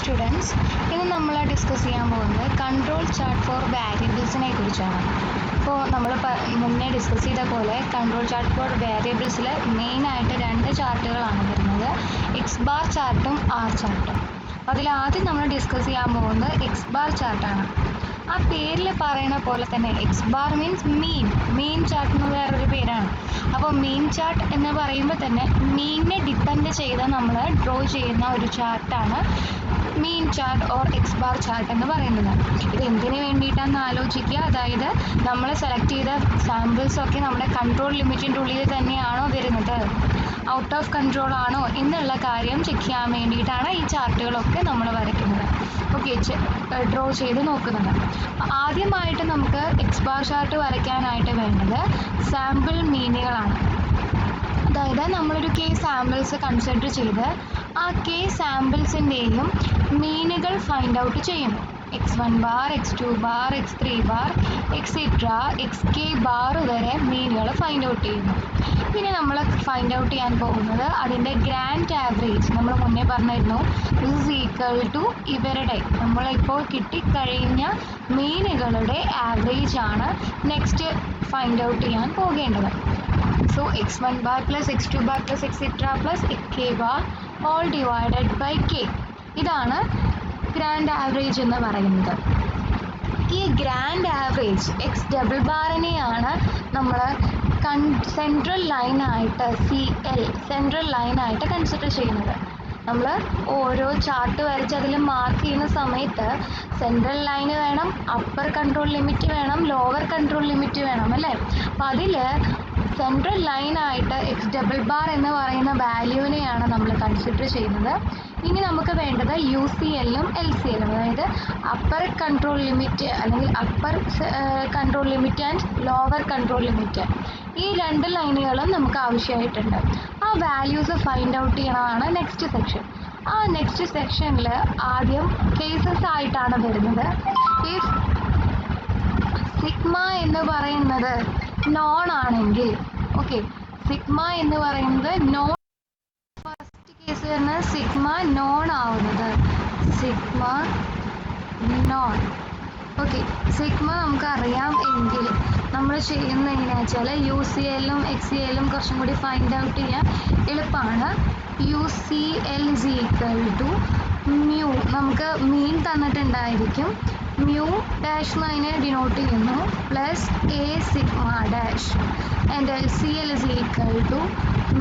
Students, ഇന്ന് നമ്മൾ discuss ചെയ്യാൻ പോകുന്നത് കൺട്രോൾ ചാർട്ട് ഫോർ വേരിയബിൾസിനെ കുറിച്ചാണ്. അപ്പോൾ നമ്മൾ മുന്നേ ഡിസ്കസ് ചെയ്ത പോലെ കൺട്രോൾ ചാർട്ട് ഫോർ വേരിയബിൾസിൽ മെയിനായിട്ട് രണ്ട് ചാർട്ടുകളാണ് വരുന്നത്, എക്സ് ബാർ ചാർട്ടും ആർ ചാർട്ടും. അതിലാദ്യം നമ്മൾ ഡിസ്കസ് ചെയ്യാൻ പോകുന്നത് എക്സ് ബാർ ചാർട്ടാണ്. ആ പേരിൽ പറയുന്ന പോലെ തന്നെ എക്സ് ബാർ മീൻസ് മീൻ ചാർട്ട് എന്ന് വേറൊരു പേരാണ്. അപ്പോൾ മീൻ ചാർട്ട് എന്ന് പറയുമ്പോൾ തന്നെ മീനിനെ ഡിപ്പെൻഡ് ചെയ്ത് നമ്മൾ ഡ്രോ ചെയ്യുന്ന ഒരു ചാർട്ടാണ് mean chart or X bar chart എന്ന് പറയുന്നത്. ഇത് എന്തിനു വേണ്ടിയിട്ടാണെന്ന് ആലോചിക്കുക. അതായത് നമ്മൾ സെലക്ട് ചെയ്ത സാമ്പിൾസൊക്കെ നമ്മുടെ കൺട്രോൾ ലിമിറ്റിൻ്റെ ഉള്ളിൽ തന്നെയാണോ വരുന്നത്, ഔട്ട് ഓഫ് കൺട്രോൾ ആണോ എന്നുള്ള കാര്യം ചെക്ക് ചെയ്യാൻ വേണ്ടിയിട്ടാണ് ഈ ചാർട്ടുകളൊക്കെ നമ്മൾ വരയ്ക്കുന്നത്. ഓക്കെ, ഡ്രോ ചെയ്ത് നോക്കുന്നത്. ആദ്യമായിട്ട് നമുക്ക് എക്സ് ബാർ ചാർട്ട് വരയ്ക്കാനായിട്ട് വേണ്ടത് സാമ്പിൾ മീനുകളാണ്. അതായത് നമ്മളൊരു കെ സാമ്പിൾസ് കൺസിഡർ ചെയ്ത് ആ കെ സാമ്പിൾസിൻ്റെയും മീനുകൾ ഫൈൻഡ് ഔട്ട് ചെയ്യുന്നു. x1 bar, x2 bar, x3 bar, etcetera xk bar വരെ മീനുകൾ ഫൈൻഡ് ഔട്ട് ചെയ്യുന്നു. പിന്നെ നമ്മൾ ഫൈൻഡ് ഔട്ട് ചെയ്യാൻ പോകുന്നത് അതിൻ്റെ ഗ്രാൻഡ് ആവറേജ്. നമ്മൾ മുന്നേ പറഞ്ഞിരുന്നു ദിസ് ഈസ് ഈക്വൽ ടു ഇവരുടെ നമ്മളിപ്പോൾ കിട്ടിക്കഴിഞ്ഞ മീനുകളുടെ ആവറേജ് ആണ് നെക്സ്റ്റ് ഫൈൻഡ് ഔട്ട് ചെയ്യാൻ പോകേണ്ടത്. So x1 bar plus x2 bar plus etcetera plus k bar all divided by k. ഇതാണ് ഗ്രാൻഡ് ആവറേജ് എന്ന് പറയുന്നത്. ഈ ഗ്രാൻഡ് ആവറേജ് എക്സ് ഡബിൾ ബാറിനെയാണ് നമ്മൾ സെൻട്രൽ ലൈനായിട്ട് സെൻട്രൽ ലൈനായിട്ട് കൺസിഡർ ചെയ്യുന്നത്. നമ്മൾ ഓരോ ചാർട്ട് വരച്ച് അതിൽ മാർക്ക് ചെയ്യുന്ന സമയത്ത് സെൻട്രൽ ലൈന് വേണം, അപ്പർ കൺട്രോൾ ലിമിറ്റ് വേണം, ലോവർ കൺട്രോൾ ലിമിറ്റ് വേണം അല്ലേ. അപ്പോൾ അതിൽ സെൻട്രൽ ലൈനായിട്ട് എക്സ് ഡബിൾ ബാർ എന്ന് പറയുന്ന വാല്യൂവിനെയാണ് നമ്മൾ കൺസിഡർ ചെയ്യുന്നത്. ഇനി നമുക്ക് വേണ്ടത് യു സി എല്ലും എൽ സി എല്ലും, അതായത് അപ്പർ കൺട്രോൾ ലിമിറ്റ് അല്ലെങ്കിൽ upper control limit and lower control limit. ഈ രണ്ട് ലൈനുകളും നമുക്ക് ആവശ്യമായിട്ടുണ്ട്. ആ വാല്യൂസ് ഫൈൻഡ് ഔട്ട് ചെയ്യണതാണ് നെക്സ്റ്റ് സെക്ഷൻ. ആ നെക്സ്റ്റ് സെക്ഷനിൽ ആദ്യം കേസസ് ആയിട്ടാണ് വരുന്നത്. ഇഫ് സിഗ്മ എന്ന് പറയുന്നത് നോൺ ആണെങ്കിൽ, ഓക്കെ, സിഗ്മ എന്ന് പറയുന്നത് നോൺ, ഫസ്റ്റ് കേസ് വരുന്നത് സിഗ്മ നോൺ ആവുന്നത്, സിഗ്മ നോൺ. ഓക്കെ, സിഗ്മ നമുക്കറിയാം എങ്കിൽ നമ്മൾ ചെയ്യുന്നത് എങ്ങനെയാണെന്ന് വെച്ചാൽ യു സി എല്ലും എക്സ് സി എല്ലും കുറച്ചും കൂടി ഫൈൻഡ് ഔട്ട് ചെയ്യാൻ എളുപ്പമാണ്. U C L is equal to mu, നമുക്ക് മീൻ തന്നിട്ടുണ്ടായിരിക്കും, മ്യൂ ഡാഷ് അതിനെ ഡിനോട്ട് ചെയ്യുന്നു, plus A sigma dash, and L C L is equal to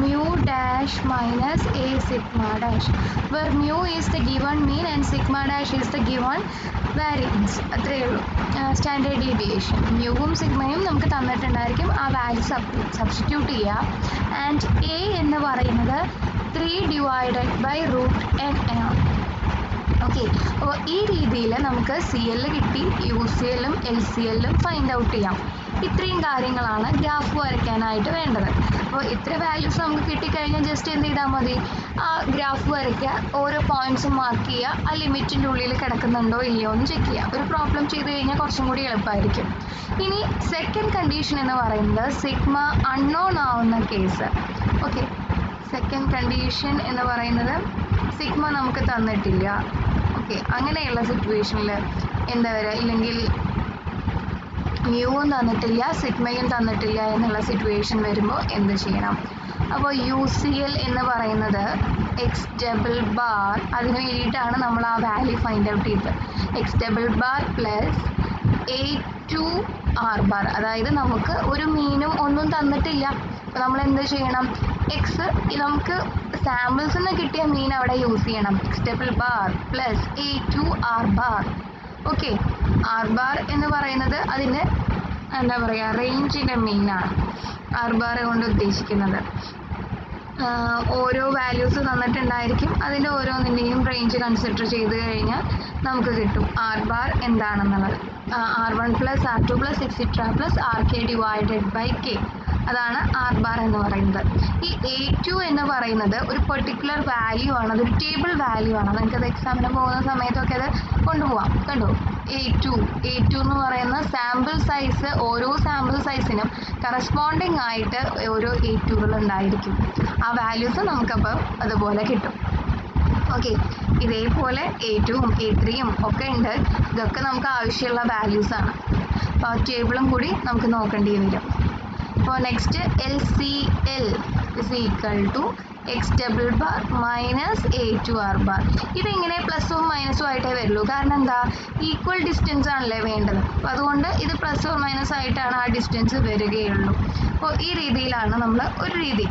mu dash minus A sigma dash, where mu is the given mean and sigma dash is the given variance. അത്രയേ ഉള്ളൂ, standard deviation. മ്യൂവും സിഗ്മയും നമുക്ക് തന്നിട്ടുണ്ടായിരിക്കും, ആ value substitute ചെയ്യുക. And A എന്ന് പറയുന്നത് 3 divided by √n ആണ്. Okay, അപ്പോൾ ഈ രീതിയിൽ നമുക്ക് സി എൽ കിട്ടി, യു സി എല്ലും എൽ സി എല്ലും ഫൈൻഡ് ഔട്ട് ചെയ്യാം. ഇത്രയും കാര്യങ്ങളാണ് ഗ്രാഫ് വരയ്ക്കാനായിട്ട് വേണ്ടത്. അപ്പോൾ ഇത്ര വാല്യൂസ് നമുക്ക് കിട്ടിക്കഴിഞ്ഞാൽ ജസ്റ്റ് എന്ത് ചെയ്താൽ മതി, ആ ഗ്രാഫ് വരയ്ക്കുക, ഓരോ പോയിൻറ്റ്സും മാർക്ക് ചെയ്യുക, ആ ലിമിറ്റിൻ്റെ ഉള്ളിൽ കിടക്കുന്നുണ്ടോ ഇല്ലയോ എന്ന് ചെക്ക് ചെയ്യുക. ഒരു പ്രോബ്ലം ചെയ്ത് കഴിഞ്ഞാൽ കുറച്ചും കൂടി എളുപ്പമായിരിക്കും. ഇനി സെക്കൻഡ് കണ്ടീഷൻ എന്ന് പറയുന്നത് സിഗ്മ അൺനോൺ ആവുന്ന കേസ്. ഓക്കെ, സെക്കൻഡ് കണ്ടീഷൻ എന്ന് പറയുന്നത് സിഗ്മ നമുക്ക് തന്നിട്ടില്ല. ഓക്കെ, അങ്ങനെയുള്ള സിറ്റുവേഷനിൽ എന്താ വരിക, ഇല്ലെങ്കിൽ മ്യൂവും തന്നിട്ടില്ല സിഗ്മയും തന്നിട്ടില്ല എന്നുള്ള സിറ്റുവേഷൻ വരുമ്പോൾ എന്ത് ചെയ്യണം. അപ്പോൾ യു സി എൽ എന്ന് പറയുന്നത് എക്സ് ഡബിൾ ബാർ, അതിന് വേണ്ടിയിട്ടാണ് നമ്മൾ ആ വാല്യൂ ഫൈൻഡ് ഔട്ട് ചെയ്തത്. X double bar plus A2 R bar, അതായത് നമുക്ക് ഒരു മീനും ഒന്നും തന്നിട്ടില്ല. അപ്പോൾ നമ്മൾ എന്ത് ചെയ്യണം, എക്സ് നമുക്ക് സാമ്പിൾസിൽ നിന്ന് കിട്ടിയ മീൻ അവിടെ യൂസ് ചെയ്യണം. X double bar plus A2 R bar. Okay, R bar എന്ന് പറയുന്നത് അതിൻ്റെ എന്താ പറയുക റേഞ്ചിൻ്റെ മീനാണ് ആർ ബാർ കൊണ്ട് ഉദ്ദേശിക്കുന്നത്. ഓരോ വാല്യൂസ് തന്നിട്ടുണ്ടായിരിക്കും, അതിൻ്റെ ഓരോന്നിൻ്റെയും റേഞ്ച് കൺസിഡർ ചെയ്ത് കഴിഞ്ഞാൽ നമുക്ക് കിട്ടും ആർ ബാർ എന്താണെന്നുള്ളത്. R1 plus R2 plus etcetera plus RK divided by K, അതാണ് ആർ ബാർ എന്ന് പറയുന്നത്. ഈ A2 എന്ന് പറയുന്നത് ഒരു പെർട്ടിക്കുലർ വാല്യൂ ആണ്, അതൊരു ടേബിൾ വാല്യൂ ആണ്. നിങ്ങൾക്കത് എക്സാമിന് പോകുന്ന സമയത്തൊക്കെ അത് കൊണ്ടുപോകാം. കണ്ടോ, A2 എന്ന് പറയുന്ന സാമ്പിൾ സൈസ്, ഓരോ സാമ്പിൾ സൈസിനും കറസ്പോണ്ടിങ് ആയിട്ട് ഓരോ A2കൾ ഉണ്ടായിരിക്കും. ആ വാല്യൂസ് നമുക്കപ്പോൾ അതുപോലെ കിട്ടും. ഓക്കെ, ഇതേപോലെ A2ഉം A3യും ഒക്കെ ഉണ്ട്. ഇതൊക്കെ നമുക്ക് ആവശ്യമുള്ള വാല്യൂസാണ്. അപ്പോൾ ആ ടേബിളും കൂടി നമുക്ക് നോക്കേണ്ടി വരും. അപ്പോൾ next LCL is equal to x double bar minus A2R bar. ഇതിങ്ങനെ പ്ലസും മൈനസും ആയിട്ടേ വരുള്ളൂ. കാരണം എന്താ, ഈക്വൽ ഡിസ്റ്റൻസ് ആണല്ലേ വേണ്ടത്. അപ്പോൾ അതുകൊണ്ട് ഇത് പ്ലസ് ഓർ മൈനസ് ആയിട്ടാണ് ആ ഡിസ്റ്റൻസ് വരികയുള്ളൂ. അപ്പോൾ ഈ രീതിയിലാണ് നമ്മൾ ഒരു രീതി.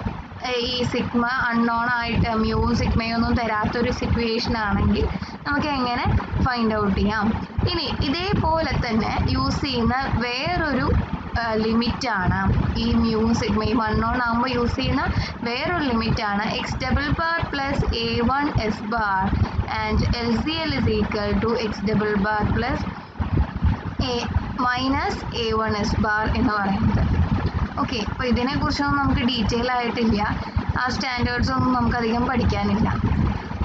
ഈ സിഗ്മ അൺനോൺ ആയിട്ട് മ്യൂവും സിഗ്മയും ഒന്നും തരാത്തൊരു സിറ്റുവേഷൻ ആണെങ്കിൽ നമുക്ക് എങ്ങനെ ഫൈൻഡ് ഔട്ട് ചെയ്യാം. ഇനി ഇതേപോലെ തന്നെ യൂസ് ചെയ്യുന്ന വേറൊരു ലിമിറ്റാണ് ഈ മ്യൂവും സിഗ്മയും അൺനോൺ ആകുമ്പോൾ യൂസ് ചെയ്യുന്ന വേറൊരു ലിമിറ്റാണ് X double bar plus A1S bar and LCL is equal to X double bar plus minus A1S bar എന്ന് പറയുന്നത്. ഓക്കെ, അപ്പോൾ ഇതിനെക്കുറിച്ചൊന്നും നമുക്ക് ഡീറ്റെയിൽ ആയിട്ടില്ല. ആ സ്റ്റാൻഡേർഡ്സ് ഒന്നും നമുക്കധികം പഠിക്കാനില്ല.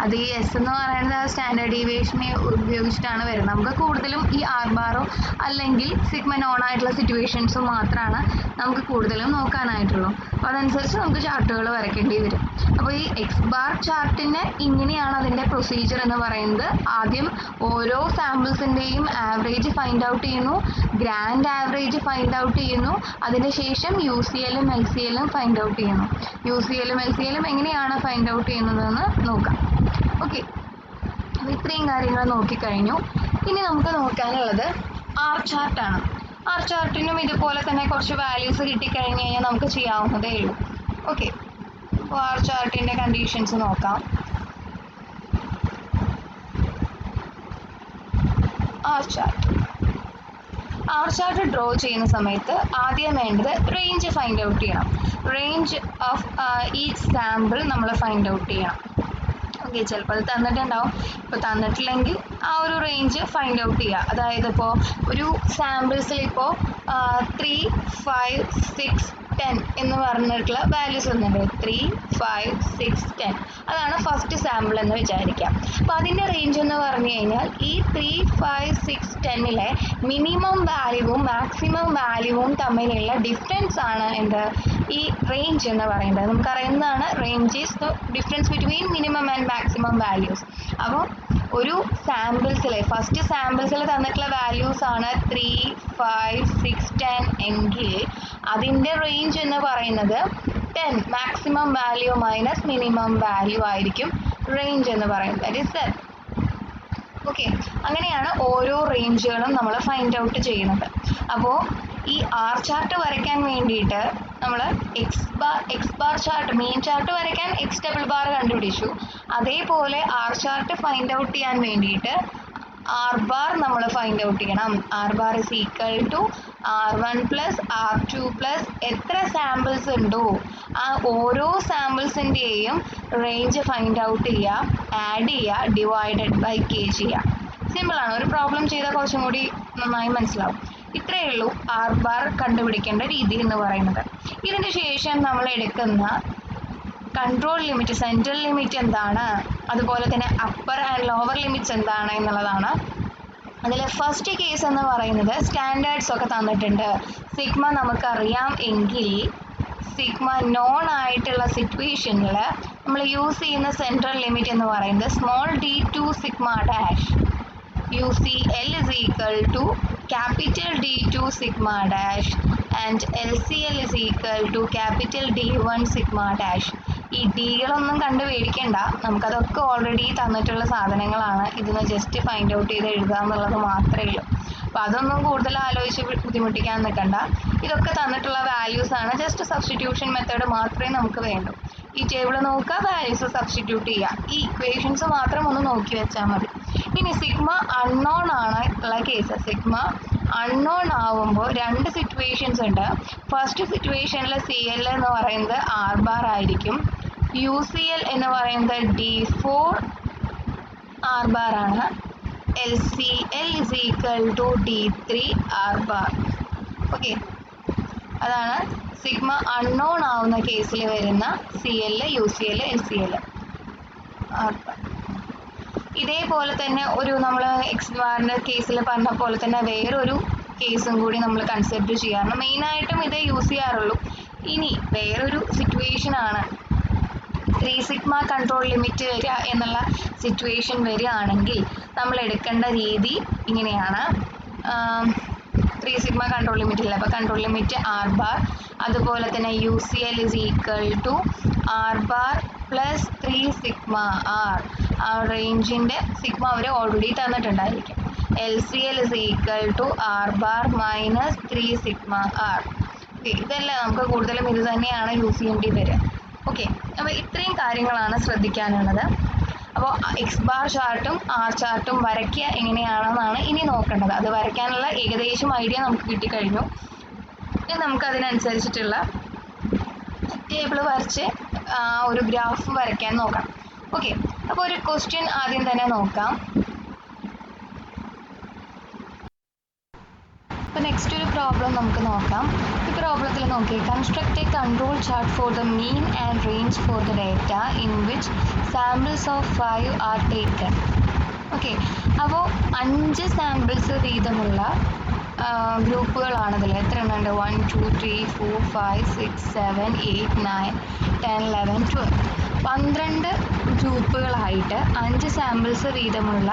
അത് ഈ എസ് എന്ന് പറയുന്നത് ആ സ്റ്റാൻഡേർഡ് ഡീവിയേഷനെ ഉപയോഗിച്ചിട്ടാണ് വരുന്നത്. നമുക്ക് കൂടുതലും ഈ ആർ ബാറോ അല്ലെങ്കിൽ സിഗ്മ നോൺ ആയിട്ടുള്ള സിറ്റുവേഷൻസും മാത്രമാണ് നമുക്ക് കൂടുതലും നോക്കാനായിട്ടുള്ളൂ. അപ്പോൾ അതനുസരിച്ച് നമുക്ക് ചാർട്ടുകൾ വരയ്ക്കേണ്ടി വരും. അപ്പോൾ ഈ എക്സ് ബാർ ചാർട്ടിന് ഇങ്ങനെയാണ് അതിൻ്റെ പ്രൊസീജിയർ എന്ന് പറയുന്നത്. ആദ്യം ഓരോ സാമ്പിൾസിൻ്റെയും ആവറേജ് ഫൈൻഡ് ഔട്ട് ചെയ്യുന്നു, ഗ്രാൻഡ് ആവറേജ് ഫൈൻഡ് ഔട്ട് ചെയ്യുന്നു, അതിനുശേഷം UCLും LCLും ഫൈൻഡ് ഔട്ട് ചെയ്യുന്നു. UCLും LCLും എങ്ങനെയാണ് ഫൈൻഡ് ഔട്ട് ചെയ്യുന്നതെന്ന് നോക്കാം. ഓക്കെ, ഇത്രയും കാര്യങ്ങൾ നോക്കിക്കഴിഞ്ഞു. ഇനി നമുക്ക് നോക്കാനുള്ളത് ആർ ചാർട്ടാണ്. ആർ ചാർട്ടിനും ഇതുപോലെ തന്നെ കുറച്ച് വാല്യൂസ് കിട്ടിക്കഴിഞ്ഞ് കഴിഞ്ഞാൽ നമുക്ക് ചെയ്യാവുന്നതേ ഉള്ളൂ. ഓക്കെ, അപ്പോൾ ആർ ചാർട്ടിൻ്റെ കണ്ടീഷൻസ് നോക്കാം. ആർ ചാർട്ട് ഡ്രോ ചെയ്യുന്ന സമയത്ത് ആദ്യം വേണ്ടത് റേഞ്ച് ഫൈൻഡ് ഔട്ട് ചെയ്യണം. റേഞ്ച് ഓഫ് ഈച്ച് സാമ്പിൾ നമ്മൾ ഫൈൻഡ് ഔട്ട് ചെയ്യണം. ഓക്കെ, ചിലപ്പോൾ അത് തന്നിട്ടുണ്ടാവും. ഇപ്പോൾ തന്നിട്ടില്ലെങ്കിൽ ആ ഒരു റേഞ്ച് ഫൈൻഡ് ഔട്ട് ചെയ്യുക. അതായത് ഇപ്പോൾ ഒരു സാമ്പിൾസിൽ ഇപ്പോൾ 3, 5, 6, 10 എന്ന് പറഞ്ഞിട്ടുള്ള വാല്യൂസ് വന്നിട്ടുണ്ട്. 3, 5, 6, 10 അതാണ് ഫസ്റ്റ് സാമ്പിൾ എന്ന് വിചാരിക്കാം. അപ്പോൾ അതിൻ്റെ റേഞ്ച് എന്ന് പറഞ്ഞു കഴിഞ്ഞാൽ ഈ 3, 5, 6, 10ലെ മിനിമം വാല്യൂവും മാക്സിമം വാല്യൂവും തമ്മിലുള്ള ഡിഫറൻസ് ആണ് എന്ത്, ഈ റേഞ്ച് എന്ന് പറയുന്നത്. നമുക്കറിയുന്നതാണ് range is the difference between minimum and maximum values. അപ്പോൾ ഒരു സാമ്പിൾസിലെ ഫസ്റ്റ് സാമ്പിൾസിൽ തന്നിട്ടുള്ള വാല്യൂസ് ആണ് 3, 5, 6, 10 എങ്കിൽ അതിൻ്റെ റേഞ്ച് എന്ന് പറയുന്നത് 10 maximum value minus minimum value ആയിരിക്കും റേഞ്ച് എന്ന് പറയുന്നത്. That is 10. ഓക്കെ, അങ്ങനെയാണ് ഓരോ റേഞ്ചുകളും നമ്മൾ ഫൈൻഡ് ഔട്ട് ചെയ്യുന്നത്. അപ്പോൾ ഈ ആർ ചാർട്ട് വരയ്ക്കാൻ വേണ്ടിയിട്ട് നമ്മൾ X bar chart main chart വരയ്ക്കാൻ എക്സ് ഡബിൾ ബാർ കണ്ടുപിടിച്ചു. അതേപോലെ ആർ ചാർട്ട് ഫൈൻഡ് ഔട്ട് ചെയ്യാൻ വേണ്ടിയിട്ട് ആർ ബാർ നമ്മൾ ഫൈൻഡ് ഔട്ട് ചെയ്യണം. R bar is equal to R1 plus R2 plus എത്ര സാമ്പിൾസ് ഉണ്ടോ ആ ഓരോ സാമ്പിൾസിൻ്റെയും റേഞ്ച് ഫൈൻഡ് ഔട്ട് ചെയ്യുക, ആഡ് ചെയ്യുക, ഡിവൈഡഡ് ബൈ K ചെയ്യുക. സിമ്പിളാണ്. ഒരു പ്രോബ്ലം ചെയ്താൽ കുറച്ചും കൂടി നന്നായി മനസ്സിലാവും. ഇത്രയേ ഉള്ളൂ ആർ ബാർ കണ്ടുപിടിക്കേണ്ട രീതി എന്ന് പറയുന്നത്. ഇതിന് ശേഷം നമ്മൾ എടുക്കുന്ന കൺട്രോൾ ലിമിറ്റ്, സെൻട്രൽ ലിമിറ്റ് എന്താണ്, അതുപോലെ തന്നെ അപ്പർ ആൻഡ് ലോവർ ലിമിറ്റ്സ് എന്താണ് എന്നുള്ളതാണ്. അതിൽ ഫസ്റ്റ് കേസ് എന്ന് പറയുന്നത് സ്റ്റാൻഡേർഡ്സ് ഒക്കെ തന്നിട്ടുണ്ട്. സിഗ്മ നമുക്കറിയാം എങ്കിൽ സിഗ്മ നോൺ ആയിട്ടുള്ള സിറ്റുവേഷനിൽ നമ്മൾ യൂസ് ചെയ്യുന്ന സെൻട്രൽ ലിമിറ്റ് എന്ന് പറയുന്നത് small d2 sigma dash UCL is equal to capital D2 sigma dash and LCL is equal to capital D1 sigma dash. ഈ ഡികളൊന്നും കണ്ട് പേടിക്കേണ്ട, നമുക്കതൊക്കെ ഓൾറെഡി തന്നിട്ടുള്ള സാധനങ്ങളാണ്. ഇതിന് ജസ്റ്റ് ഫൈൻഡ് ഔട്ട് ചെയ്ത് എഴുതുക എന്നുള്ളത് മാത്രമേ ഉള്ളൂ. അപ്പോൾ അതൊന്നും കൂടുതൽ ആലോചിച്ച് ബുദ്ധിമുട്ടിക്കാൻ നിൽക്കണ്ട. ഇതൊക്കെ തന്നിട്ടുള്ള വാല്യൂസ് ആണ്. ജസ്റ്റ് സബ്സ്റ്റിറ്റ്യൂഷൻ മെത്തേഡ് മാത്രമേ നമുക്ക് വേണ്ടൂ. ഈ ടേബിൾ നോക്കുക, വാല്യൂസ് സബ്സ്റ്റിറ്റ്യൂട്ട് ചെയ്യുക. ഈ ഇക്വേഷൻസ് മാത്രം ഒന്ന് നോക്കി വെച്ചാൽ മതി. ഇനി സിഗ്മ അൺനോൺ ആണ് ഉള്ള കേസ്. സിഗ്മ അൺനോൺ ആവുമ്പോൾ രണ്ട് സിറ്റുവേഷൻസ് ഉണ്ട്. ഫസ്റ്റ് സിറ്റുവേഷനിൽ CL എന്ന് പറയുന്നത് ആർ ബാർ ആയിരിക്കും. UCL എന്ന് പറയുന്നത് D4 ആർ ബാർ ആണ്. LCL is equal to D3 R bar. Okay, അതാണ് സിഗ്മ അൺനോൺ ആവുന്ന കേസിൽ വരുന്ന CL, UCL, LCL R bar. ഇതേപോലെ തന്നെ ഒരു നമ്മൾ എക്സ് ബാറിൻ്റെ കേസിൽ പറഞ്ഞ പോലെ തന്നെ വേറൊരു കേസും കൂടി നമ്മൾ കൺസിഡർ ചെയ്യാറുണ്ട്. മെയിനായിട്ടും ഇതേ യൂസ് ചെയ്യാറുള്ളൂ. ഇനി വേറൊരു സിറ്റുവേഷനാണ് 3 സിഗ്മ കൺട്രോൾ ലിമിറ്റ് വരിക എന്നുള്ള സിറ്റുവേഷൻ വരികയാണെങ്കിൽ നമ്മൾ എടുക്കേണ്ട രീതി ഇങ്ങനെയാണ്. 3 സിഗ്മ കൺട്രോൾ ലിമിറ്റ് ഇല്ല, അപ്പോൾ കൺട്രോൾ ലിമിറ്റ് ആർ ബാർ, അതുപോലെ തന്നെ U C L is equal to R bar plus 3 sigma R. ആ റേഞ്ചിൻ്റെ സിഗ്മ അവർ ഓൾറെഡി തന്നിട്ടുണ്ടായിരിക്കും. L C L is equal to R bar minus 3 sigma R. ഇതല്ല, നമുക്ക് കൂടുതലും ഇത് തന്നെയാണ് യൂസ് ചെയ്യേണ്ടി വരിക. ഓക്കെ, അപ്പോൾ ഇത്രയും കാര്യങ്ങളാണ് ശ്രദ്ധിക്കാനുള്ളത്. അപ്പോൾ എക്സ് ബാർ ചാർട്ടും ആർ ചാർട്ടും വരയ്ക്കുക എങ്ങനെയാണെന്നാണ് ഇനി നോക്കേണ്ടത്. അത് വരയ്ക്കാനുള്ള ഏകദേശം ഐഡിയ നമുക്ക് കിട്ടിക്കഴിഞ്ഞു. ഇനി നമുക്കതിനനുസരിച്ചിട്ടുള്ള ടേബിൾ വരച്ച് ഒരു ഗ്രാഫ് വരയ്ക്കാൻ നോക്കാം. ഓക്കെ, അപ്പോൾ ഒരു ക്വസ്റ്റ്യൻ ആദ്യം തന്നെ നോക്കാം. അപ്പോൾ നെക്സ്റ്റ് ഒരു പ്രോബ്ലം നമുക്ക് നോക്കാം. ഈ പ്രോബ്ലത്തിൽ നോക്കി, construct A control chart for the mean and range for the data in which samples of 5 are taken. Okay, അപ്പോൾ 5 സാമ്പിൾസ് വീതമുള്ള ഗ്രൂപ്പുകളാണ് ഇതിൽ. എത്ര എണ്ണമുണ്ട്? 1 2 3 4 5 6 7 8 9 10 11 12 12 ഗ്രൂപ്പുകളായിട്ട് 5 സാമ്പിൾസ് വീതമുള്ള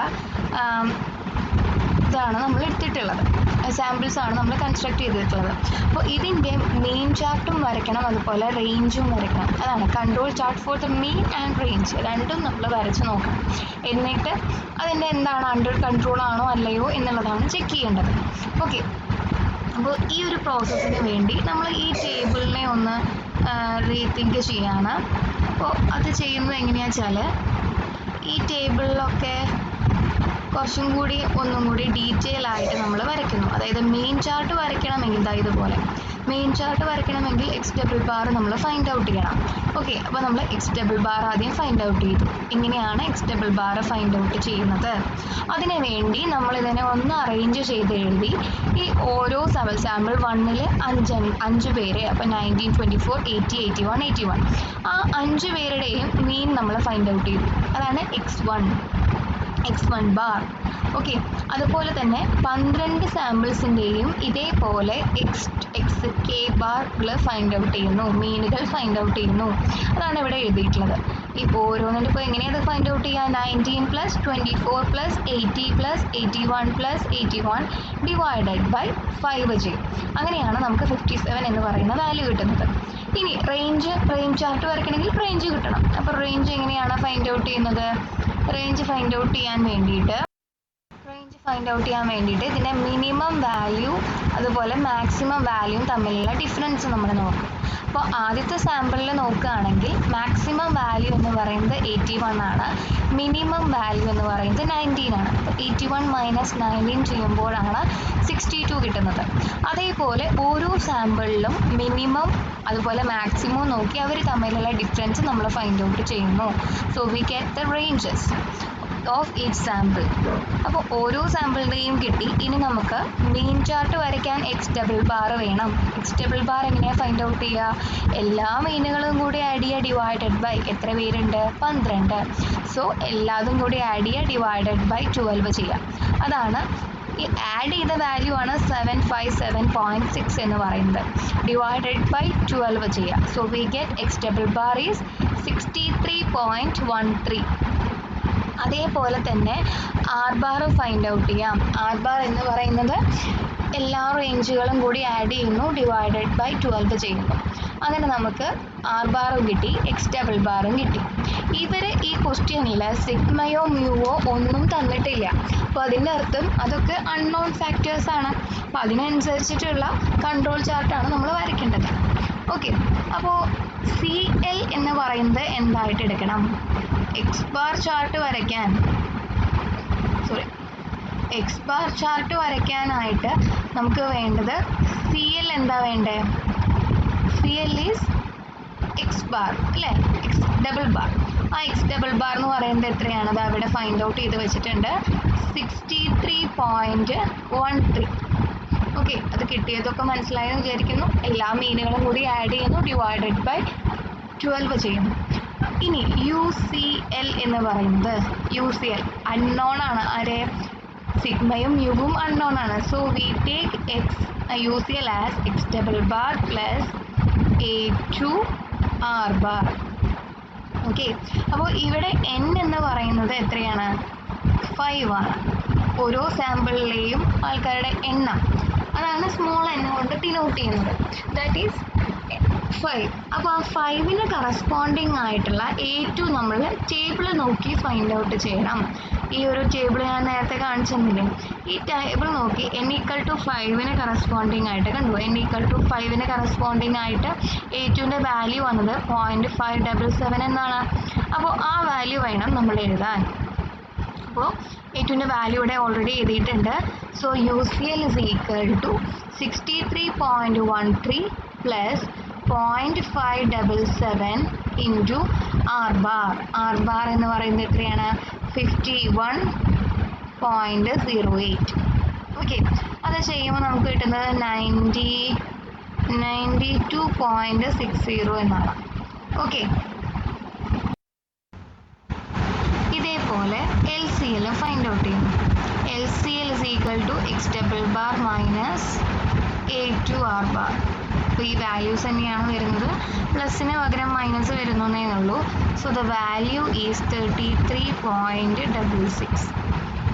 ഇതാണ് നമ്മൾ എടുത്തിട്ടുള്ളത്. സാമ്പിൾസ് ആണ് നമ്മൾ കൺസ്ട്രക്ട് ചെയ്തിട്ടുള്ളത്. അപ്പോൾ ഇതിൻ്റെ മെയിൻ ചാർട്ടും വരയ്ക്കണം, അതുപോലെ റേഞ്ചും വരയ്ക്കണം. അതാണ് control chart for the mean and range. രണ്ടും നമ്മൾ വരച്ച് നോക്കണം. എന്നിട്ട് അതിൻ്റെ എന്താണ് അണ്ടർ കൺട്രോൾ ആണോ അല്ലയോ എന്നുള്ളതാണ് ചെക്ക് ചെയ്യേണ്ടത്. ഓക്കെ, അപ്പോൾ ഈ ഒരു പ്രോസസ്സിന് വേണ്ടി നമ്മൾ ഈ ടേബിളിനെ ഒന്ന് റീതിങ്ക് ചെയ്യാണ്. അപ്പോൾ അത് ചെയ്യുന്നത് എങ്ങനെയാണെന്ന് വെച്ചാൽ, ഈ ടേബിളിലൊക്കെ കുറച്ചും കൂടി ഒന്നും കൂടി ഡീറ്റെയിൽ ആയിട്ട് നമ്മൾ വരയ്ക്കുന്നു. അതായത് മെയിൻ ചാർട്ട് വരയ്ക്കണമെങ്കിൽ ഇതുപോലെ മെയിൻ ചാർട്ട് വരയ്ക്കണമെങ്കിൽ എക്സ് ഡബിൾ ബാർ നമ്മൾ ഫൈൻഡ് ഔട്ട് ചെയ്യണം. ഓക്കെ, അപ്പോൾ നമ്മൾ എക്സ് ഡബിൾ ബാർ ആദ്യം ഫൈൻഡ് ഔട്ട് ചെയ്തു. എങ്ങനെയാണ് X double bar find out ചെയ്യുന്നത്? അതിനു വേണ്ടി നമ്മളിതിനെ ഒന്ന് അറേഞ്ച് ചെയ്ത് എഴുതി. ഈ ഓരോ സാമ്പിൾ 1-ൽ 5 പേര്, അപ്പോൾ 19 24 80 81 81 ആ 5 പേരുടെയും മീൻ നമ്മൾ ഫൈൻഡ് ഔട്ട് ചെയ്തു. അതാണ് x1 ബാർ. ഓക്കെ, അതുപോലെ തന്നെ 12 സാമ്പിൾസിൻ്റെയും ഇതേപോലെ എക്സ് കെ ബാറിൽ ഫൈൻഡ് ഔട്ട് ചെയ്യുന്നു, മീനുകൾ ഫൈൻഡ് ഔട്ട് ചെയ്യുന്നു. അതാണ് ഇവിടെ എഴുതിയിട്ടുള്ളത്. ഇപ്പോൾ ഓരോന്നിൻ്റെ ഇപ്പോൾ എങ്ങനെയത് ഫൈൻഡ് ഔട്ട് ചെയ്യുക? 19 + 24 + 80 + 81 + 81 ഡിവൈഡഡ് ബൈ 5 ചെയ്യും. അങ്ങനെയാണ് നമുക്ക് 57 എന്ന് പറയുന്ന വാല്യൂ കിട്ടുന്നത്. ഇനി റേഞ്ച് ചാർട്ട് വരയ്ക്കണമെങ്കിൽ റേഞ്ച് കിട്ടണം. അപ്പോൾ റേഞ്ച് എങ്ങനെയാണ് ഫൈൻഡ് ഔട്ട് ചെയ്യുന്നത്? റേഞ്ച് ഫൈൻഡ് ഔട്ട് ചെയ്യാൻ വേണ്ടിയിട്ട് ഇതിൻ്റെ മിനിമം വാല്യൂ അതുപോലെ മാക്സിമം വാല്യൂ തമ്മിലുള്ള ഡിഫറൻസ് നമ്മൾ നോക്കും. അപ്പോൾ ആദ്യത്തെ സാമ്പിളിൽ നോക്കുകയാണെങ്കിൽ മാക്സിമം വാല്യൂ എന്ന് പറയുന്നത് 81 ആണ്, മിനിമം വാല്യൂ എന്ന് പറയുന്നത് 19 ആണ്. അപ്പോൾ 81 - 19 ചെയ്യുമ്പോഴാണ് 62 കിട്ടുന്നത്. അതേപോലെ ഓരോ സാമ്പിളിലും മിനിമം അതുപോലെ മാക്സിമം നോക്കി അവർ തമ്മിലുള്ള ഡിഫറൻസ് നമ്മൾ ഫൈൻഡ് ഔട്ട് ചെയ്യുന്നു. So we get the ranges of each sample. അപ്പോൾ ഓരോ സാമ്പിളിൻ്റെയും കിട്ടി. ഇനി നമുക്ക് മെയിൻ ചാർട്ട് വരയ്ക്കാൻ എക്സ് ഡബിൾ ബാർ വേണം. എക്സ് ഡബിൾ ബാർ എങ്ങനെയാണ് ഫൈൻഡ് ഔട്ട് ചെയ്യുക? എല്ലാ മീനുകളും കൂടി ആഡ് ചെയ്യുക ഡിവൈഡഡ് ബൈ എത്ര പേരുണ്ട്? 12. സോ എല്ലാതും കൂടി ആഡ് ചെയ്യുക ഡിവൈഡഡ് ബൈ 12 ചെയ്യുക. അതാണ് ഈ ആഡ് ചെയ്ത വാല്യൂ ആണ് 757.6 എന്ന് പറയുന്നത്. ഡിവൈഡഡ് ബൈ 12 ചെയ്യുക. So we get X double bar is 63.13. അതേപോലെ തന്നെ ആർ ബാർ ഫൈൻഡ് ഔട്ട് ചെയ്യാം. ആർ ബാർ എന്ന് പറയുന്നത് എല്ലാ റേഞ്ചുകളും കൂടി ആഡ് ചെയ്യുന്നു, ഡിവൈഡഡ് ബൈ 12 ചെയ്യുന്നു. അങ്ങനെ നമുക്ക് ആർ ബാറും കിട്ടി, എക്സ് ഡബിൾ ബാറും കിട്ടി. ഇവർ ഈ ക്വസ്റ്റ്യനിൽ സിഗ്മയോ മ്യൂവോ ഒന്നും തന്നിട്ടില്ല. അപ്പോൾ അതിൻ്റെ അർത്ഥം അതൊക്കെ അൺനോൺ ഫാക്ടേഴ്സ് ആണ്. അപ്പോൾ അതിനനുസരിച്ചിട്ടുള്ള കൺട്രോൾ ചാർട്ടാണ് നമ്മൾ വരയ്ക്കേണ്ടത്. ഓക്കെ, അപ്പോൾ CL എന്ന് പറയുന്നത് എന്തായിട്ട് എടുക്കണം? എക്സ് ബാർ ചാർട്ട് വരയ്ക്കാനായിട്ട് നമുക്ക് വേണ്ടത് CL എന്താ വേണ്ടേ? CL ഈസ് എക്സ് ബാർ അല്ലേ, എക്സ് ഡബിൾ ബാർ. ആ എക്സ് ഡബിൾ ബാർ എന്ന് പറയുന്നത് എത്രയാണ്? അത് അവിടെ ഫൈൻഡ് ഔട്ട് ചെയ്ത് വെച്ചിട്ടുണ്ട്, 63.13. ഓക്കെ, അത് കിട്ടിയതൊക്കെ മനസ്സിലായെന്ന് വിചാരിക്കുന്നു. എല്ലാ മീനുകളും കൂടി ആഡ് ചെയ്യുന്നു, ഡിവൈഡഡ് ബൈ 12 ചെയ്യുന്നു. ഇനി UCL എന്ന് പറയുന്നത്, UCL അൺനോൺ ആണ്. ആരെ? സിഗ്മയും മ്യൂവും അൺനോൺ ആണ്. So we take UCL as X double bar plus A2 R bar. Okay, അപ്പോൾ ഇവിടെ n എന്ന് പറയുന്നത് എത്രയാണ്? 5 ആണ്. ഓരോ സാമ്പിളിലെയും ആൾക്കാരുടെ എണ്ണം, അതാണ് സ്മോൾ n കൊണ്ട് ഡിനോട്ട് ചെയ്യുന്നത്. That is 5. അപ്പോൾ ആ 5-ന് കറസ്പോണ്ടിങ് ആയിട്ടുള്ള A2 നമ്മൾ ടേബിൾ നോക്കി ഫൈൻഡ് ഔട്ട് ചെയ്യണം. ഈ ഒരു ടേബിൾ ഞാൻ നേരത്തെ കാണിച്ചു തന്നില്ലേ? ഈ ടേബിൾ നോക്കി n = 5-ന് കറസ്പോണ്ടിങ് ആയിട്ട് കണ്ടു. n = 5-ന് കറസ്പോണ്ടിങ് ആയിട്ട് A2-ൻ്റെ വാല്യൂ വന്നത് 0.577 എന്നാണ്. അപ്പോൾ ആ വാല്യൂ വേണം നമ്മൾ എഴുതാൻ. അപ്പോൾ A2-ൻ്റെ വാല്യൂ ഇവിടെ ഓൾറെഡി എഴുതിയിട്ടുണ്ട്. So UCL = 63.13 plus 0.577 into R bar. R bar എന്ന് പറയുന്നത് എത്രയാണ്? 51.08. ഓക്കെ, അത് ചെയ്യുമ്പോൾ നമുക്ക് കിട്ടുന്നത് 92.60 എന്നാണ്. ഓക്കെ, ഇതേപോലെ LCL ഫൈൻഡ് ഔട്ട് ചെയ്യുന്നു. LCL = x double bar minus A2 R bar. അപ്പോൾ ഈ വാല്യൂസ് തന്നെയാണ് വരുന്നത്, പ്ലസിന് പകരം മൈനസ് വരുന്നേ ഉള്ളൂ. So the value is 33.66.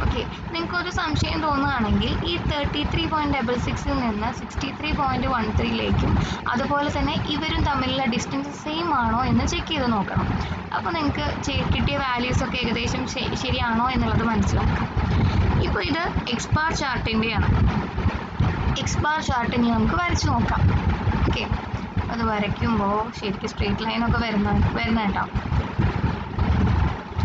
Okay, നിങ്ങൾക്കൊരു സംശയം തോന്നുകയാണെങ്കിൽ ഈ 33.66-ൽ നിന്ന് 63.13-ലേക്കും അതുപോലെ തന്നെ ഇവരും തമ്മിലുള്ള ഡിസ്റ്റൻസ് സെയിം ആണോ എന്ന് ചെക്ക് ചെയ്ത് നോക്കണം. അപ്പോൾ നിങ്ങൾക്ക് കിട്ടിയ വാല്യൂസൊക്കെ ഏകദേശം ശരിയാണോ എന്നുള്ളത് മനസ്സിലാക്കാം. ഇപ്പോൾ ഇത് എക്സ് ബാർ ചാർട്ടിൻ്റെയാണ്. എക്സ് ബാർ ചാർട്ട് ഇനി നമുക്ക് വരച്ച് നോക്കാം. ഓക്കെ, അത് വരയ്ക്കുമ്പോൾ ശരിക്കും സ്ട്രെയിറ്റ് ലൈനൊക്കെ വരുന്ന കേട്ടോ.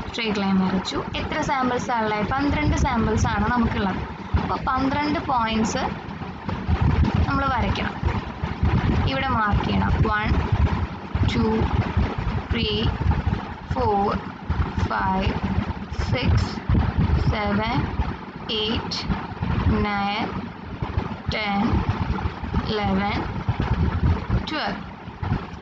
സ്ട്രെയിറ്റ് ലൈൻ വരച്ചു. എത്ര സാമ്പിൾസാണ് ഉള്ളത്? 12 സാമ്പിൾസാണ് നമുക്കുള്ളത്. അപ്പോൾ 12 പോയിൻറ്റ്സ് നമ്മൾ വരയ്ക്കണം. ഇവിടെ മാർക്ക് ചെയ്യണം. 1 2 3 4 5 6 7 8 9 10 11 12.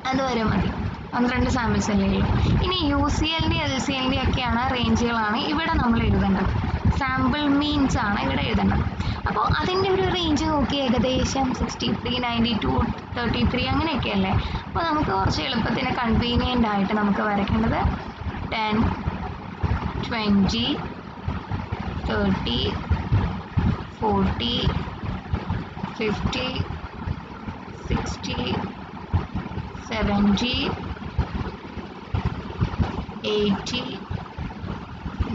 അതുവരെ മതി. 12 സാമ്പിൾസ് അല്ലേ ഉള്ളൂ. ഇനി UCL-ൻ്റെ LCL-ൻ്റെ ഒക്കെയാണ് റേഞ്ചുകളാണ് ഇവിടെ നമ്മൾ എഴുതേണ്ടത്. സാമ്പിൾ മീൻസ് ആണ് ഇവിടെ എഴുതേണ്ടത്. അപ്പോൾ അതിൻ്റെ ഒരു റേഞ്ച് നോക്കി ഏകദേശം 63, 92, 33 അങ്ങനെയൊക്കെ അല്ലേ. അപ്പോൾ നമുക്ക് കുറച്ച് എളുപ്പത്തിന് കൺവീനിയൻ്റ് ആയിട്ട് നമുക്ക് വരയ്ക്കേണ്ടത് 10, 20, 30, 40, 50, 60, 70, 80,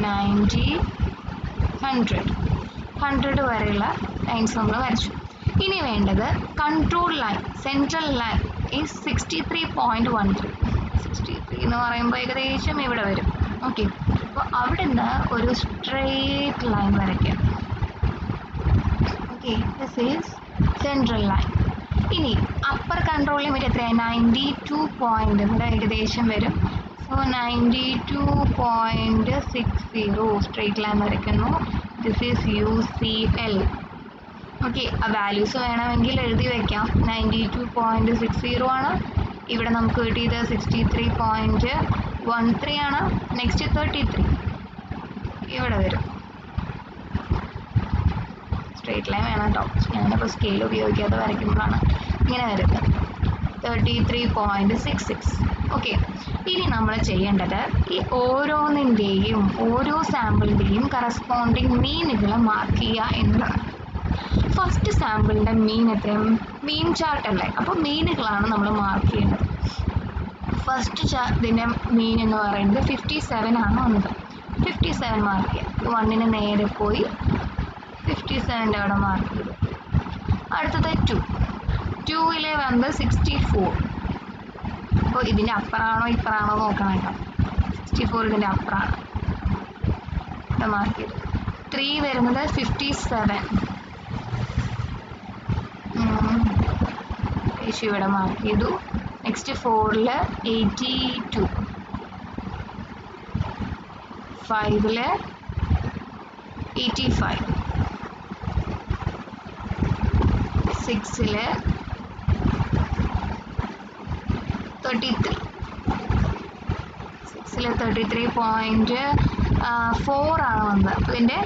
90, 100 വരെയുള്ള ലൈൻസ് നമ്മൾ വരച്ചു. ഇനി വേണ്ടത് control line, central line is 63.13. 63 എന്ന് പറയുമ്പോൾ ഏകദേശം ഇവിടെ വരും. ഓക്കെ, അപ്പോൾ അവിടെ നിന്ന് ഒരു സ്ട്രെയിറ്റ് ലൈൻ വരയ്ക്കാം. Okay, this is central line. ഇനി അപ്പർ കൺട്രോൾ ലിമിറ്റ് എത്രയാണ്? 92 പോയിന്റ് ഇവിടെ ഏകദേശം വരും. സോ 92.60 സ്ട്രെയിറ്റ് ലൈൻ വരയ്ക്കുന്നു. This is UCL. ഓക്കെ, ആ വാല്യൂസ് വേണമെങ്കിൽ എഴുതി വയ്ക്കാം. 92.60 ആണ്. ഇവിടെ നമുക്ക് കിട്ടിയത് 63.13 ആണ്. നെക്സ്റ്റ് 33 ഇവിടെ വരും. സ്ട്രെയിറ്റ് ലൈൻ വേണം കേട്ടോ. ഞാനിപ്പോൾ സ്കെയിൽ ഉപയോഗിക്കാതെ വരയ്ക്കുമ്പോഴാണ് ഇങ്ങനെ വരുന്നത്. 33.66. ഓക്കെ, ഇനി നമ്മൾ ചെയ്യേണ്ടത് ഈ ഓരോന്നിൻ്റെയും ഓരോ സാമ്പിളിൻ്റെയും കറസ്പോണ്ടിങ് മീനുകൾ മാർക്ക് ചെയ്യുക എന്നതാണ്. ഫസ്റ്റ് സാമ്പിളിൻ്റെ മീൻ എത്രയും മീൻ ചാർട്ട് അല്ലേ, അപ്പോൾ മീനുകളാണ് നമ്മൾ മാർക്ക് ചെയ്യുന്നത്. ഫസ്റ്റ് ഇതിൻ്റെ മീൻ എന്ന് പറയുന്നത് 57 ആണ് വന്നത്. 57 മാർക്ക് ചെയ്യാം. 1-ന് നേരെ പോയി 57-ൻ്റെ അവിടെ മാർക്ക് ചെയ്തു. അടുത്തത് 2-ലെ വന്നത് 64. അപ്പോൾ ഇതിൻ്റെ അപ്പുറമാണോ ഇപ്പുറമാണോ നോക്കണം കേട്ടോ. 64 ഇതിൻ്റെ അപ്പുറമാണ്. ഇവിടെ മാർക്ക് ചെയ്തു. 3 വരുന്നത് 57. ഇവിടെ മാർക്ക് ചെയ്തു. നെക്സ്റ്റ് 4-ല് 82. 5-ല് 85. 6-ല് 33. 6-ല് 33.4 ആണ് വന്നത്. അപ്പോൾ ഇതിൻ്റെ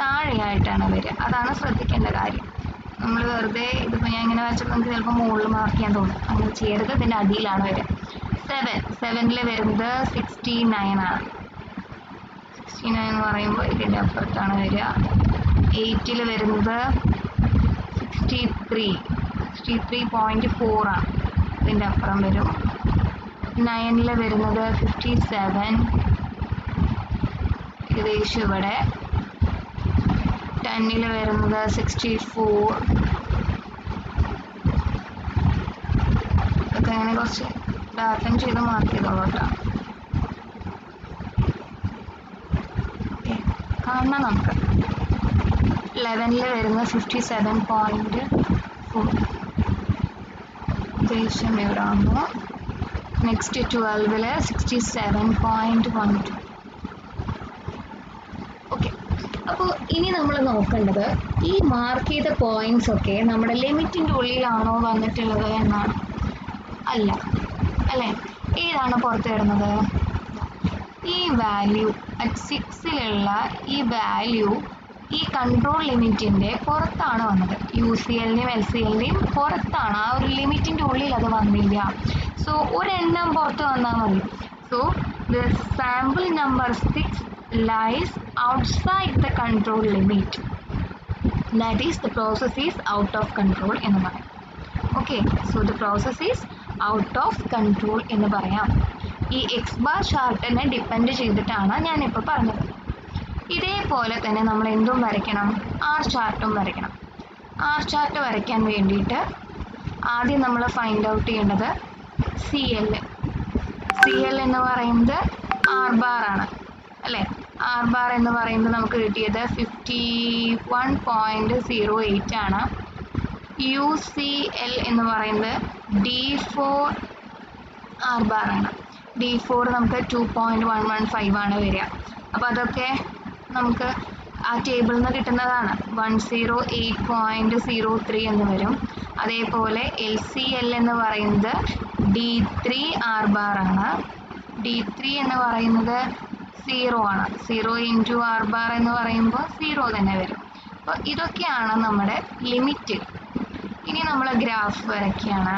താഴെയായിട്ടാണ് വരിക. അതാണ് ശ്രദ്ധിക്കേണ്ട കാര്യം. നമ്മൾ വെറുതെ ഇതിപ്പോൾ ഞാൻ ഇങ്ങനെ വെച്ചിട്ട് നമുക്ക് ചിലപ്പോൾ മുകളിൽ മാർക്ക് ചെയ്യാൻ തോന്നും. അങ്ങനെ ചെയ്യരുത്. ഇതിൻ്റെ അടിയിലാണ് വരിക. സെവനിൽ വരുന്നത് 69 ആണ്. 69 എന്ന് പറയുമ്പോൾ ഇതിൻ്റെ അപ്പുറത്താണ് വരിക. 8ൽ വരുന്നത് 63.4 ആണ്, ഇതിൻ്റെ അപ്പുറം വരും. 9ൽ വരുന്നത് 57, ഏകദേശം ഇവിടെ. 10ൽ വരുന്നത് 64. ഇതൊക്കെ അങ്ങനെ കുറച്ച് ഡാറ്റം ചെയ്ത് മാർക്ക് ചെയ്തോളൂ കേട്ടോ. കാണാം നമുക്ക്. 11ൽ വരുന്ന 57.4, ഏകദേശം ഇവിടെ വന്നു. നെക്സ്റ്റ് 12ൽ 67.12. ഓക്കെ, അപ്പോൾ ഇനി നമ്മൾ നോക്കേണ്ടത് ഈ മാർക്ക് ചെയ്ത പോയിന്റ്സ് ഒക്കെ നമ്മുടെ ലിമിറ്റിൻ്റെ ഉള്ളിലാണോ വന്നിട്ടുള്ളത് എന്നാണ്. അല്ല അല്ലേ? ഏതാണ് പുറത്ത് വരുന്നത്? ഈ വാല്യൂ അറ്റ് 6ലുള്ള ഈ വാല്യൂ ഈ കൺട്രോൾ ലിമിറ്റിൻ്റെ പുറത്താണ് വന്നത്. UCLൻ്റെയും LCLൻ്റെയും പുറത്താണ്, ആ ഒരു ലിമിറ്റിൻ്റെ ഉള്ളിൽ അത് വന്നില്ല. സോ ഒരെണ്ണം പുറത്ത് വന്നാൽ മതി. So the sample number 6 lies outside the control limit. That is, the process is out of control എന്ന് പറയാം. Okay, so the process is out of control എന്ന് പറയാം. ഈ എക്സ് ബാർ ചാർട്ടിനെ ഡിപ്പെൻഡ് ചെയ്തിട്ടാണ് ഞാനിപ്പോൾ പറഞ്ഞത്. ഇതേപോലെ തന്നെ നമ്മൾ എന്തും വരയ്ക്കണം, ആർ ചാർട്ടും വരയ്ക്കണം. ആർ ചാർട്ട് വരയ്ക്കാൻ വേണ്ടിയിട്ട് ആദ്യം നമ്മൾ ഫൈൻഡ് ഔട്ട് ചെയ്യേണ്ടത് CL എന്ന് പറയുന്നത് ആർ ബാർ ആണ് അല്ലേ? ആർ ബാർ എന്ന് പറയുന്നത് നമുക്ക് കിട്ടിയത് 51.08 ആണ്. UCL എന്ന് പറയുന്നത് D4 ആർ ബാർ ആണ്. D4 നമുക്ക് 2.115 ആണ് വരിക. അപ്പോൾ അതൊക്കെ നമുക്ക് ആ ടേബിളിൽ നിന്ന് കിട്ടുന്നതാണ്. 108.03 എന്ന് വരും. അതേപോലെ LCL എന്ന് പറയുന്നത് D3 ആർ ബാർ ആണ്. D3 എന്ന് പറയുന്നത് 0 ആണ്. 0 ഇൻറ്റു ആർ ബാർ എന്ന് പറയുമ്പോൾ 0 തന്നെ വരും. അപ്പോൾ ഇതൊക്കെയാണ് നമ്മുടെ ലിമിറ്റ്. ഇനി നമ്മൾ ഗ്രാഫ് വരയ്ക്കുകയാണ്.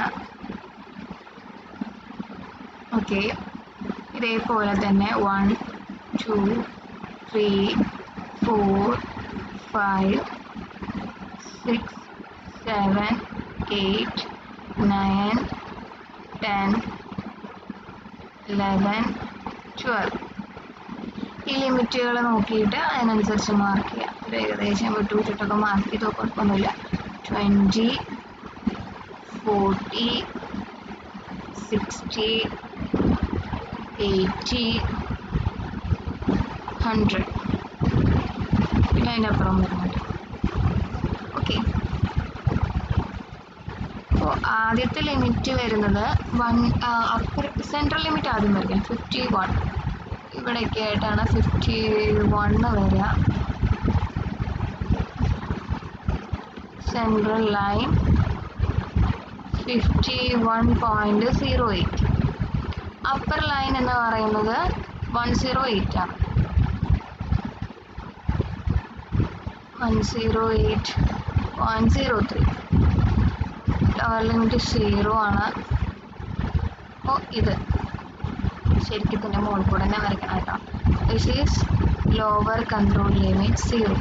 ഓക്കെ, ഇതേപോലെ തന്നെ 1 2 3 4 5 6 7 8 9 10 11 12 ഈ ലിമിറ്റുകൾ നോക്കിയിട്ട് അതിനനുസരിച്ച് മാർക്ക് ചെയ്യാം. ഒരു ഏകദേശം വിട്ടുവിട്ടിട്ടൊക്കെ മാർക്ക് ചെയ്തോ, കുഴപ്പമൊന്നുമില്ല. 20 40 60 80 100 പിന്നെ അതിൻ്റെ അപ്പുറം വരുന്നുണ്ട്. ഓക്കെ, അപ്പോൾ ആദ്യത്തെ ലിമിറ്റ് വരുന്നത് അപ്പർ സെൻട്രൽ ലിമിറ്റ് ആദ്യം വരിക 51. ഇവിടെയൊക്കെ ആയിട്ടാണ് 51 വരിക. Central line 51.08. അപ്പർ ലൈൻ എന്ന് പറയുന്നത് 108 ആണ്. 108.03. ലോവർ ലിമിറ്റ് 0 ആണ്. അപ്പോൾ ഇത് ശരിക്കും തന്നെ മുകളിൽ കൂടെ തന്നെ വരയ്ക്കണം കേട്ടോ. This is lower control limit 0.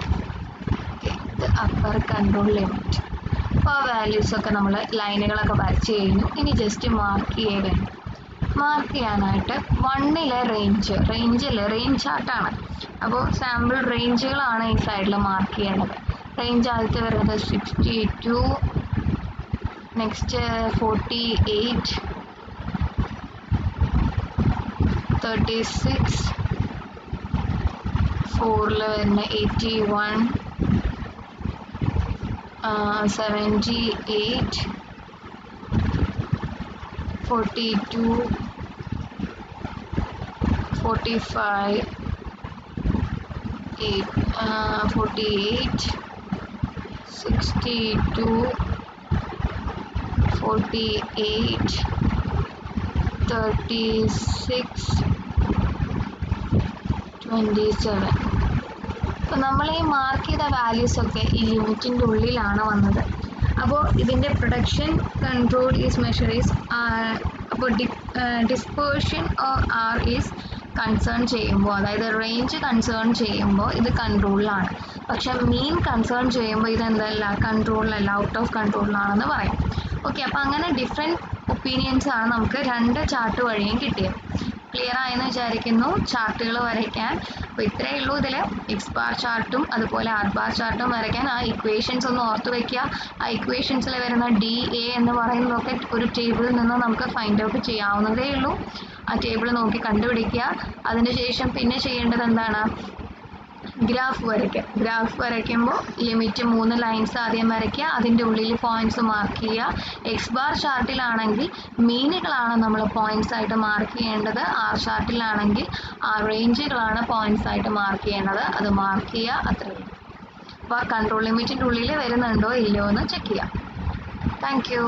ഇത് അപ്പർ കൺട്രോൾ ലിമിറ്റ്. അപ്പോൾ ആ വാല്യൂസൊക്കെ നമ്മൾ ലൈനുകളൊക്കെ വരച്ച് കഴിഞ്ഞു. ഇനി ജസ്റ്റ് മാർക്ക് ചെയ്യേ. മാർക്ക് ചെയ്യാനായിട്ട് 1ലെ റേഞ്ച് ചാർട്ടാണ്. അപ്പോൾ സാമ്പിൾ റേഞ്ചുകളാണ് ഈ സൈഡിൽ മാർക്ക് ചെയ്യേണ്ടത്. റേഞ്ച് ആദ്യത്തെ വരുന്നത് 62, നെക്സ്റ്റ് 48, 36, 4ൽ വരുന്ന 81, 78, 42, 45, 48, 62, 48, 36, 27. അപ്പോൾ നമ്മൾ ഈ മാർക്ക് ചെയ്ത വാല്യൂസൊക്കെ ഈ ലിമിറ്റിൻ്റെ ഉള്ളിലാണ് വന്നത്. അപ്പോൾ ഇതിൻ്റെ production control is measure is അപ്പോൾ ഡിസ്പേർഷൻ ആർ ഈസ് കൺസേൺ ചെയ്യുമ്പോൾ, അതായത് റേഞ്ച് കൺസേൺ ചെയ്യുമ്പോൾ ഇത് കൺട്രോളിലാണ്. പക്ഷെ മീൻ കൺസേൺ ചെയ്യുമ്പോൾ ഇതെന്തല്ല, കൺട്രോളിലല്ല, ഔട്ട് ഓഫ് കൺട്രോളിലാണെന്ന് പറയാം. ഓക്കെ, അപ്പോൾ അങ്ങനെ ഡിഫറെൻറ്റ് ഒപ്പീനിയൻസ് ആണ് നമുക്ക് രണ്ട് ചാർട്ട് വഴിയും കിട്ടിയത്. ക്ലിയർ ആയെന്ന് വിചാരിക്കുന്നു ചാർട്ടുകൾ വരയ്ക്കാൻ. അപ്പോൾ ഇത്രയേ ഉള്ളൂ ഇതിൽ. എക്സ് ബാർ ചാർട്ടും അതുപോലെ ആർ ബാർ ചാർട്ടും വരയ്ക്കാൻ. ആ ഇക്വേഷൻസ് ഒന്ന് ഓർത്ത് വയ്ക്കുക. ആ ഇക്വേഷൻസിൽ വരുന്ന ഡി എ എന്ന് പറയുന്നതൊക്കെ ഒരു ടേബിളിൽ നിന്ന് നമുക്ക് ഫൈൻഡ് ഔട്ട് ചെയ്യാവുന്നതേ ഉള്ളൂ. ആ ടേബിൾ നോക്കി കണ്ടുപിടിക്കുക. അതിനുശേഷം പിന്നെ ചെയ്യേണ്ടത് എന്താണ്, ഗ്രാഫ് വരയ്ക്കുക. ഗ്രാഫ് വരയ്ക്കുമ്പോൾ ലിമിറ്റ് 3 ലൈൻസ് ആദ്യം വരയ്ക്കുക, അതിൻ്റെ ഉള്ളിൽ പോയിന്റ്സ് മാർക്ക് ചെയ്യുക. എക്സ് ബാർ ചാർട്ടിലാണെങ്കിൽ മീനുകളാണ് നമ്മൾ പോയിന്റ്സ് ആയിട്ട് മാർക്ക് ചെയ്യേണ്ടത്. ആർ ചാർട്ടിലാണെങ്കിൽ ആ റേഞ്ചുകളാണ് പോയിന്റ്സ് ആയിട്ട് മാർക്ക് ചെയ്യേണ്ടത്. അത് മാർക്ക് ചെയ്യുക, അത്രയും. അപ്പോൾ ആ കൺട്രോൾ ലിമിറ്റിൻ്റെ ഉള്ളിൽ വരുന്നുണ്ടോ ഇല്ലയോ എന്ന് ചെക്ക് ചെയ്യാം. Thank you.